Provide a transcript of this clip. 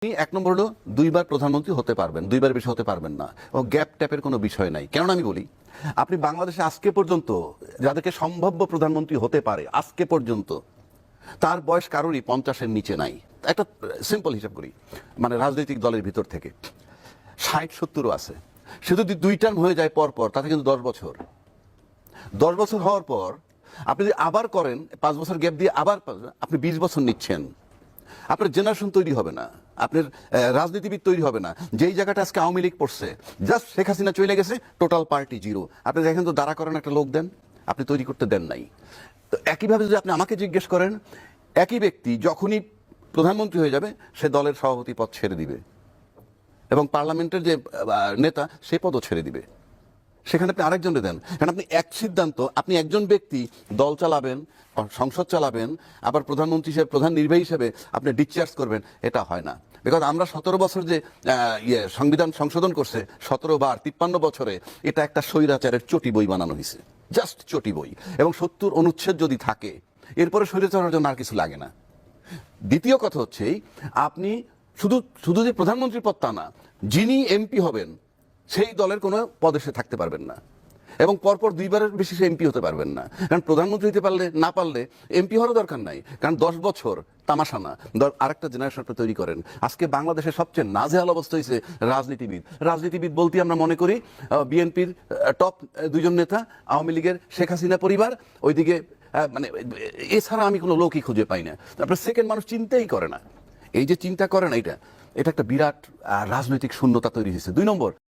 এক নম্বর হলো দুইবার প্রধানমন্ত্রী হতে পারবেন, দুইবার বেশি হতে পারবেন না, ও গ্যাপ ট্যাপের কোনো বিষয় নাই। কেননা আমি বলি, আপনি বাংলাদেশে আজকে পর্যন্ত যাদেরকে সম্ভাব্য প্রধানমন্ত্রী হতে পারে আজকে পর্যন্ত তার বয়স কারোরই 50-এর নিচে নাই। একটা সিম্পল হিসাব করি, মানে রাজনৈতিক দলের ভিতর থেকে 60-70ও আছে। সে যদি 2 টার্ম হয়ে যায় পর পর, তাতে কিন্তু 10 বছর। 10 বছর হওয়ার পর আপনি যদি আবার করেন, 5 বছর গ্যাপ দিয়ে আবার আপনি 20 বছর নিচ্ছেন, আপনার জেনারেশন তৈরি হবে না, আপনার রাজনীতিবিদ তৈরি হবে না। যেই জায়গাটা আজকে আওয়ামী লীগ পড়ছে, জাস্ট শেখ হাসিনা চলে গেছে, টোটাল পার্টি জিরো। আপনি দেখেন তো, দাঁড়া করেন একটা লোক দেন, আপনি তৈরি করতে দেন নাই। তো একইভাবে যদি আপনি আমাকে জিজ্ঞেস করেন, একই ব্যক্তি যখনই প্রধানমন্ত্রী হয়ে যাবে, সে দলের সভাপতি পদ ছেড়ে দিবে এবং পার্লামেন্টের যে নেতা, সে পদও ছেড়ে দিবে। সেখানে আপনি আরেকজনকে দেন। কারণ আপনি এক সিদ্ধান্ত, আপনি একজন ব্যক্তি দল চালাবেন, সংসদ চালাবেন, আবার প্রধানমন্ত্রী হিসেবে, প্রধান নির্বাহী হিসেবে আপনি ডিসচার্জ করবেন, এটা হয় না। বিকজ আমরা 17 বছর যে সংবিধান সংশোধন করছে, 17 বার 53 বছরে, এটা একটা স্বৈরাচারের চটি বই বানানো হয়েছে, জাস্ট চটি বই। এবং 70 অনুচ্ছেদ যদি থাকে, এরপরে স্বৈরাচারের জন্য আর কিছু লাগে না। দ্বিতীয় কথা হচ্ছে, আপনি শুধু শুধু যে প্রধানমন্ত্রীর পদ তা না, যিনি এমপি হবেন সেই দলের কোনো পদে সে থাকতে পারবেন না, এবং পরপর 2 বারের বেশি সে এমপি হতে পারবেন না। কারণ প্রধানমন্ত্রী হতে পারলে না পারলে এমপি হওয়ার দরকার নাই। কারণ 10 বছর তামাশা না, আরেকটা জেনারেশন তৈরি করেন। আজকে বাংলাদেশের সবচেয়ে নাজেহাল অবস্থা হয়েছে রাজনীতিবিদ বলতে আমরা মনে করি বিএনপির টপ 2 জন নেতা, আওয়ামী লীগের শেখ হাসিনা পরিবার, ওইদিকে মানে এছাড়া আমি কোনো লোকই খুঁজে পাই না। তারপরে সেকেন্ড মানুষ চিন্তাই করে না। এই যে চিন্তা করে না, এটা একটা বিরাট রাজনৈতিক শূন্যতা তৈরি হয়েছে। 2 নম্বর,